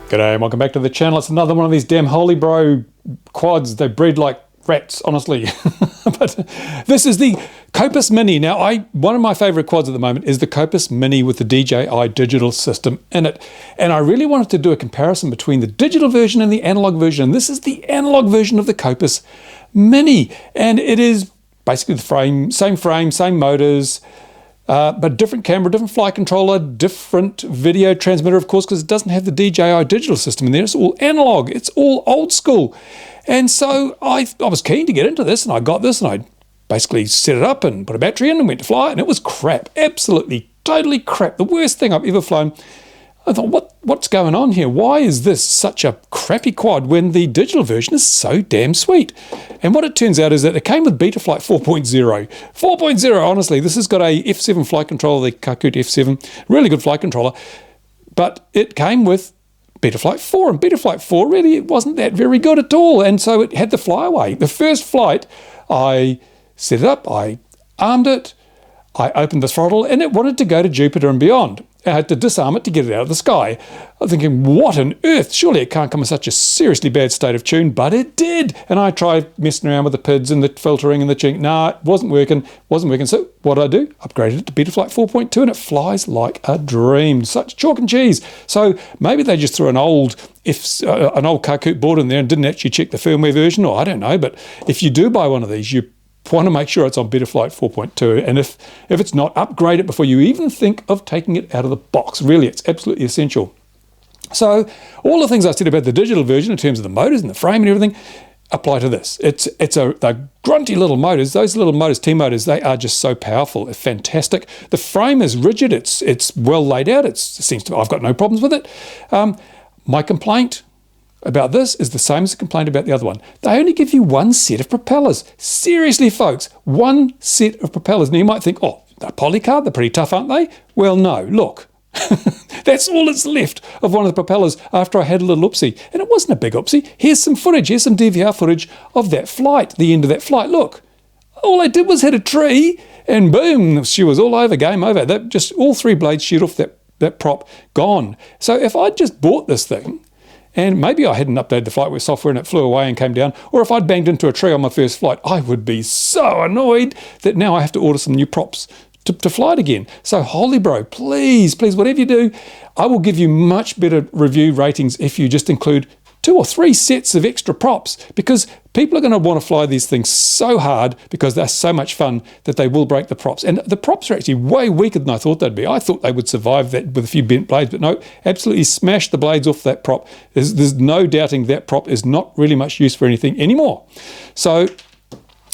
G'day and welcome back to the channel. It's another one of these damn HolyBro quads. They breed like rats, honestly. But this is the Kopis Mini. Now, one of my favorite quads at the moment is the Kopis Mini with the DJI digital system in it. And I really wanted to do a comparison between the digital version and the analog version. And this is the analog version of the Kopis Mini. And it is basically the same motors, but different camera, different flight controller, different video transmitter, of course, because it doesn't have the DJI digital system in there. It's all analog. It's all old school. And so I was keen to get into this, and I got this, and I basically set it up and put a battery in and went to fly it, and it was crap. Absolutely, totally crap. The worst thing I've ever flown. I thought, what's going on here? Why is this such a crappy quad when the digital version is so damn sweet? And what it turns out is that it came with Betaflight 4.0. 4.0, honestly, this has got a F7 flight controller, the Kakut F7, really good flight controller, but it came with Betaflight 4, and Betaflight 4 really wasn't that very good at all, and so it had the flyaway. The first flight, I set it up, I armed it, I opened the throttle, and it wanted to go to Jupiter and beyond. I had to disarm it to get it out of the sky. I'm thinking, what on earth? Surely it can't come in such a seriously bad state of tune, but it did. And I tried messing around with the PIDs and the filtering and the chink. Nah, it wasn't working. So what did I do? Upgraded it to Betaflight 4.2, and it flies like a dream. Such chalk and cheese. So maybe they just threw an old Kakut board in there and didn't actually check the firmware version, or I don't know. But if you do buy one of these, you want to make sure it's on Betaflight 4.2, and if it's not, upgrade it before you even think of taking it out of the box. Really, it's absolutely essential. So all the things I said about the digital version in terms of the motors and the frame and everything apply to this. They're grunty little motors. Those little motors, T-motors, they are just so powerful. They're fantastic. The frame is rigid. It's well laid out. I've got no problems with it. My complaint about this is the same as the complaint about the other one. They only give you one set of propellers. Seriously, folks, one set of propellers. Now you might think, oh, they're polycarb, they're pretty tough, aren't they? Well, no, look. That's all that's left of one of the propellers after I had a little oopsie. And it wasn't a big oopsie. Here's some footage, here's some DVR footage of that flight, the end of that flight. Look, all I did was hit a tree and boom, she was all over, game over. Just all three blades shoot off that prop, gone. So if I'd just bought this thing, and maybe I hadn't updated the flightware software and it flew away and came down, or if I'd banged into a tree on my first flight, I would be so annoyed that now I have to order some new props to fly it again. So HolyBro, please, whatever you do, I will give you much better review ratings if you just include 2 or 3 sets of extra props, because people are going to want to fly these things so hard because they're so much fun that they will break the props. And the props are actually way weaker than I thought they'd be. I thought they would survive that with a few bent blades, but no, absolutely smash the blades off that prop. There's no doubting that prop is not really much use for anything anymore. So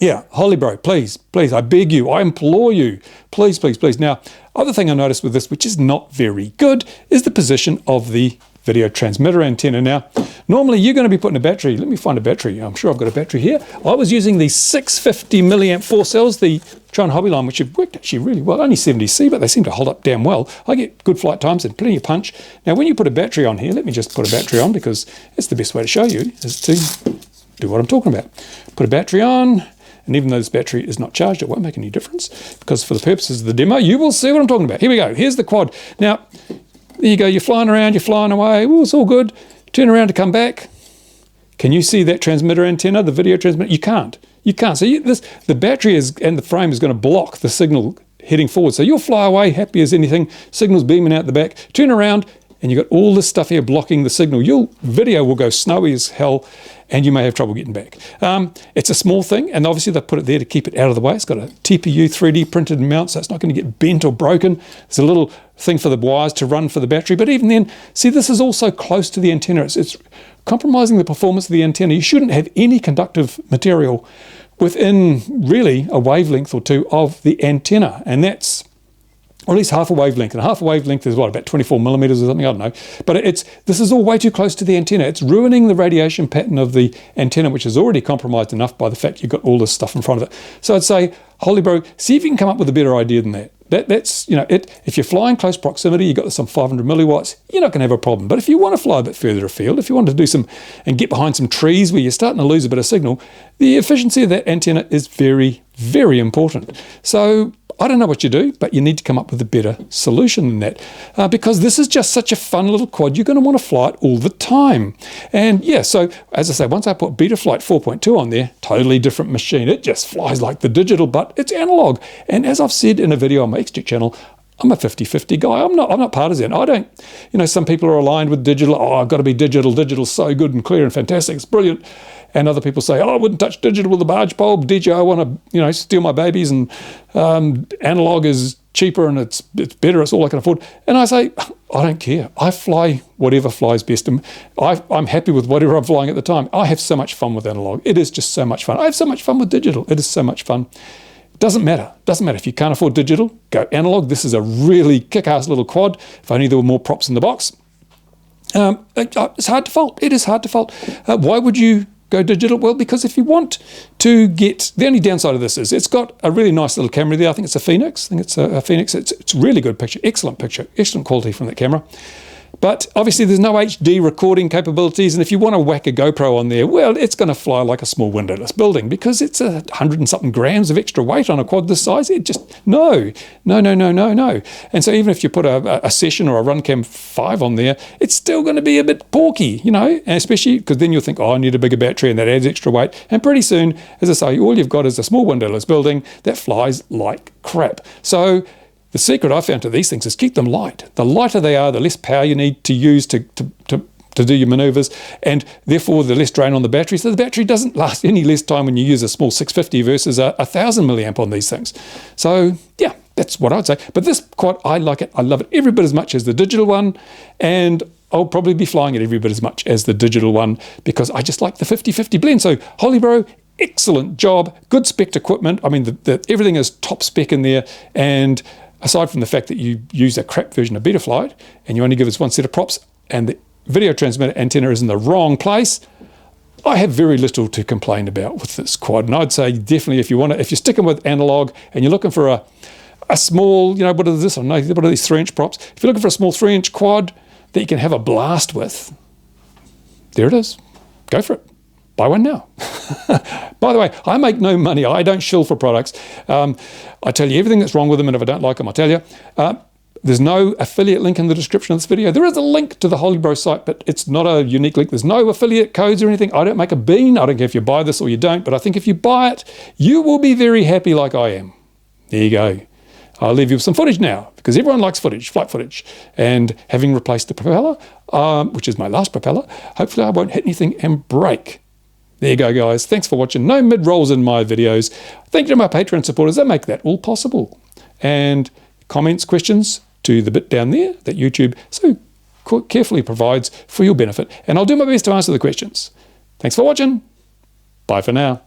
yeah, HolyBro, please, I beg you, I implore you, please. Now, other thing I noticed with this, which is not very good, is the position of the video transmitter antenna. Now, normally you're going to be putting a battery. Let me find a battery. I'm sure I've got a battery here. I was using the 650 milliamp 4 cells, the Tron Hobby line, which have worked actually really well. Only 70C, but they seem to hold up damn well. I get good flight times and plenty of punch. Now, when you put a battery on here, let me just put a battery on because it's the best way to show you is to do what I'm talking about. Put a battery on, and even though this battery is not charged, it won't make any difference because for the purposes of the demo, you will see what I'm talking about. Here we go. Here's the quad. Now, there you go, you're flying around, you're flying away, it's all good. Turn around to come back. Can you see that transmitter antenna, the video transmitter? You can't. So the battery and the frame is going to block the signal heading forward. So you'll fly away happy as anything, signal's beaming out the back, turn around, and you've got all this stuff here blocking the signal. Your video will go snowy as hell, and you may have trouble getting back. It's a small thing, and obviously they put it there to keep it out of the way. It's got a TPU 3D printed mount, so it's not going to get bent or broken. There's a little thing for the wires to run for the battery, but even then, see, this is also close to the antenna. It's compromising the performance of the antenna. You shouldn't have any conductive material within really a wavelength or two of the antenna, and that's or at least half a wavelength, and half a wavelength is what, about 24 millimeters or something, I don't know. But this is all way too close to the antenna. It's ruining the radiation pattern of the antenna, which is already compromised enough by the fact you've got all this stuff in front of it. So I'd say, HolyBro, see if you can come up with a better idea than that. That's, if you're flying close proximity, you've got some 500 milliwatts, you're not going to have a problem. But if you want to fly a bit further afield, if you want to do some and get behind some trees where you're starting to lose a bit of signal, the efficiency of that antenna is very, very important. So I don't know what you do, but you need to come up with a better solution than that, because this is just such a fun little quad. You're going to want to fly it all the time. And yeah, so as I say, once I put Betaflight 4.2 on there, totally different machine. It just flies like the digital, but it's analog. And as I've said in a video on my XT channel, I'm a 50-50 guy. I'm not partisan. I don't, some people are aligned with digital. Oh, I've got to be digital. Digital's so good and clear and fantastic. It's brilliant. And other people say, oh, I wouldn't touch digital with a barge pole. DJI want to, steal my babies, and analog is cheaper and it's better. It's all I can afford. And I say, I don't care. I fly whatever flies best. And I'm happy with whatever I'm flying at the time. I have so much fun with analog. It is just so much fun. I have so much fun with digital. It is so much fun. Doesn't matter. Doesn't matter. If you can't afford digital, go analog. This is a really kick-ass little quad. If only there were more props in the box. It's hard to fault. It is hard to fault. Why would you go digital? Well, because if you want to get, the only downside of this is it's got a really nice little camera there. I think it's a Phoenix. It's really good picture, excellent quality from that camera. But obviously there's no HD recording capabilities, and if you want to whack a GoPro on there, well, it's going to fly like a small windowless building, because it's 100 and something grams of extra weight on a quad this size. It just, no. And so even if you put a Session or a Runcam 5 on there, it's still going to be a bit porky, and especially because then you'll think, oh, I need a bigger battery, and that adds extra weight. And pretty soon, as I say, all you've got is a small windowless building that flies like crap. So the secret I found to these things is keep them light. The lighter they are, the less power you need to use to do your maneuvers, and therefore the less drain on the battery. So the battery doesn't last any less time when you use a small 650 versus a 1000 milliamp on these things. So yeah, that's what I'd say. But this quad, I like it. I love it every bit as much as the digital one, and I'll probably be flying it every bit as much as the digital one, because I just like the 50-50 blend. So HolyBro, excellent job, good spec equipment. I mean, everything is top spec in there, and aside from the fact that you use a crap version of Betaflight and you only give us one set of props and the video transmitter antenna is in the wrong place, I have very little to complain about with this quad. And I'd say definitely if you're sticking with analog and you're looking for a small, what is this? I don't know, what are these 3-inch props? If you're looking for a small 3-inch quad that you can have a blast with, there it is. Go for it. Buy one now. By the way, I make no money. I don't shill for products. I tell you everything that's wrong with them, and if I don't like them, I'll tell you. There's no affiliate link in the description of this video. There is a link to the HolyBro site, but it's not a unique link. There's no affiliate codes or anything. I don't make a bean. I don't care if you buy this or you don't, but I think if you buy it, you will be very happy like I am. There you go. I'll leave you with some footage now, because everyone likes footage, flight footage. And having replaced the propeller, which is my last propeller, hopefully I won't hit anything and break. There you go, guys. Thanks for watching. No mid-rolls in my videos. Thank you to my Patreon supporters. They make that all possible. And comments, questions to the bit down there that YouTube so carefully provides for your benefit. And I'll do my best to answer the questions. Thanks for watching. Bye for now.